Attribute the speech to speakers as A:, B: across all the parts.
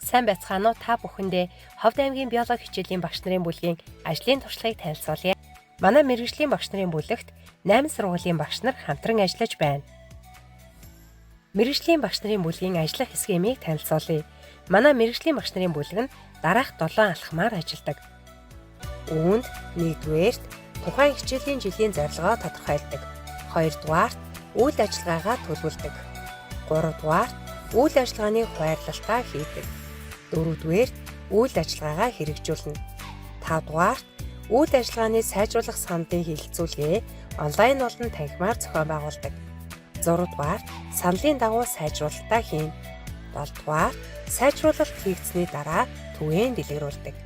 A: Сайн байцгаана уу та бүхэндээ Ховд аймгийн биологи хичээлийн багш нарын бүлгийн ажлын туршлагыг танилцуулъя. Манай мэргэжлийн багш нарын бүлэгт 8 сургуулийн багш нар хамтран ажиллаж байна. Мэргэжлийн багш нарын бүлгийн ажиллах схемийг танилцуулъя. Манай мэргэжлийн багш нарын бүлэг нь дараах 7 алхмаар ажилладаг. Үүнд 1-р тухайн хичээлийн жилийн зорилгоо тодорхойлдог. 2-р үйл ажиллагаагаа төлөвлөдөг. 3-р үйл ажиллагааны хуваарлалтаа хийдэг. 4-р үйл ажиллагаагаа хэрэгжүүлнэ. 5-р үйл ажиллагааны сайжруулах саналын хэлэлцүүлгээ онлайн болон танхимаар зохион байгуулдаг. 6-р саналын дагуу сайжруулалтаа хийн. 7-р сайжруулалт хийгдсэний дараа түгээн дэлгэрүүлдэг.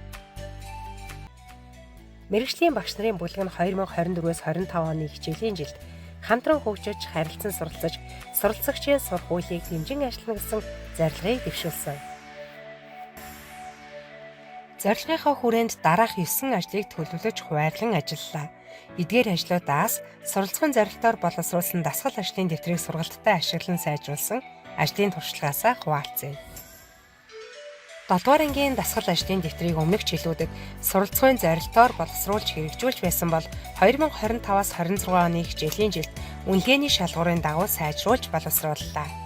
A: Мэргэжлийн багш нарын бүлэг нь 2024-с 25 оны хичээлийн жилд хамтран хөгжиж, харилцан суралцаж, суралцагчийн сурах үйлийг дэмжин ажиллана гэсэн зорилгыг дэвшүүлсэн. Зорилгынхаа хүрээнд дараах 9 ажлыг төлөвлөж хуваарлан ажиллалаа. Эдгээр ажлуудаас суралцахын зорилтоор боловсруулсан дасгал ажлын дэвтрийг сургалтад ашиглан сайжруулсан ажлын туршлагаасаа хуваалцъя. 7-р ангийн дасгал ажлын дэвтрийг өмнөх жилүүдэд суралцахын зорилтоор боловсруулж хэрэгжүүлж байсан бол 2025-аас 26 оны хичээлийн жилд үнэлгээний шалгуурын дагуу сайжруулж боловсрууллаа.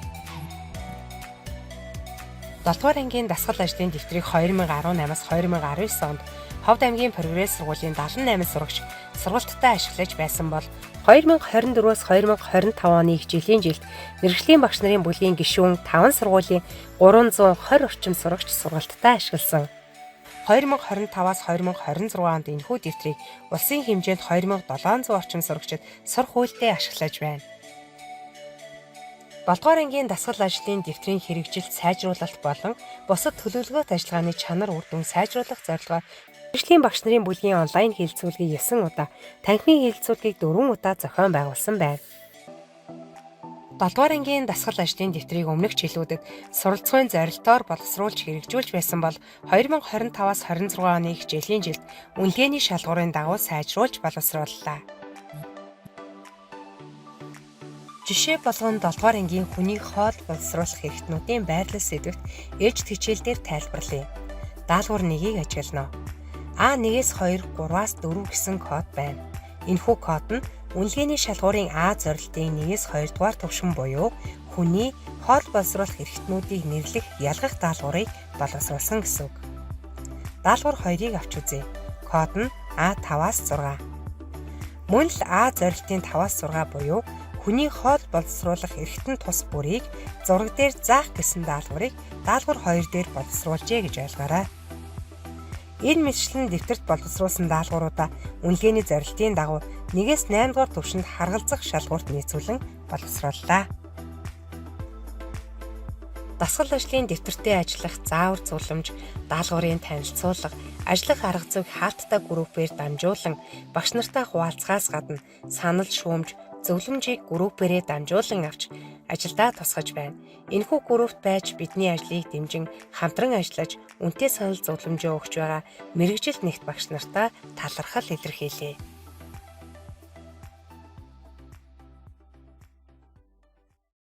A: 7-р ангийн дасгал ажлын дэвтрийг 2018-аас 2019 онд Ховд аймгийн прогресс сургуулийн 78 сурагч сургалтад ашиглаж байсан бол 2024-өөс 2025 оны хичээлийн жилд мэргэжлийн багш нарын бүлгийн гишүүн 5 сургуулийн 320 орчим сурагч сургалтад ашигласан. 2025-аас 2026 онд энэхүү дэвтрийг улсын хэмжээнд 2700 орчим сурагчид сурах үйлдэл ашиглаж байна. 7-р ангийн дасгал ажлын дэвтрийн хэрэгжилт сайжруулалт болон бусад төлөвлөгөөт ажиллагааны чанар үр дүн сайжруулах зорилгоор мэргэжлийн багш нарын бүлгийн онлайн хэлэлцүүлгийг 9 удаа, танхимын хэлэлцүүлгийг 4 удаа зохион байгуулсан байна. 7-р ангийн дасгал ажлын дэвтрийг өмнөх жилүүдэд суралцахын зорилтоор боловсруулж хэрэгжүүлж байсан бол 2025-аас 26 оны хичээлийн жилд үнэлгээний шалгуурын дагуу сайжруулж боловсрууллаа. Жишээ болгон 7-р ангийн хүний хоол боловсруулах хэрэгтнүүдийн байрлал сэдвт ээлжид хичээлдээр тайлбарлая. Даалгавар 1-ийг ажиглана. А1-ээс 2, 3-аас 4 гэсэн код байна. Энэхүү код нь үнэлгээний шалгуурын А зорилтын 1-ээс 2 дугаар төвшин буюу хүний хоол боловсруулах хэрэгтнүүдийг нэрлэх ялгах даалгаврыг боловсруулсан гэсэн үг. Даалгавар 2-ыг авч үзье. Код нь А5-аас 6. Мөн л А зорилтын 5-аас 6 буюу хүний хоол боловсруулах эрхтэн тус бүрийг зураг дээр заах гэсэн даалгаврыг даалгавар 2 дээр боловсруулжээ гэж ойлгоорой. Энэ мэтчилэн дэвтэрт боловсруулсан даалгавруудаа үнэлгээний зорилтын дагуу 1-ээс 8 дугаар түвшинд харгалзах шалгуурт нийцүүлэн боловсрууллаа. Дасгал ажлын дэвтэртэй ажиллах заавар зөвлөмж, даалгаврын танилцуулга, ажиллах арга зүйг хаалттай группээр дамжуулан багш нартай хуваалцахаас гадна санал шүүмж, зөвлөмжийг группээрээ дамжуулан авч ажилдаа тусгаж байна. Энэхүү группт байж бидний ажлыг дэмжин хамтран ажиллаж үнэтэй санал зөвлөмжөө өгч байгаа мэргэжилт нэгт багш нартай талархал илэрхийлье.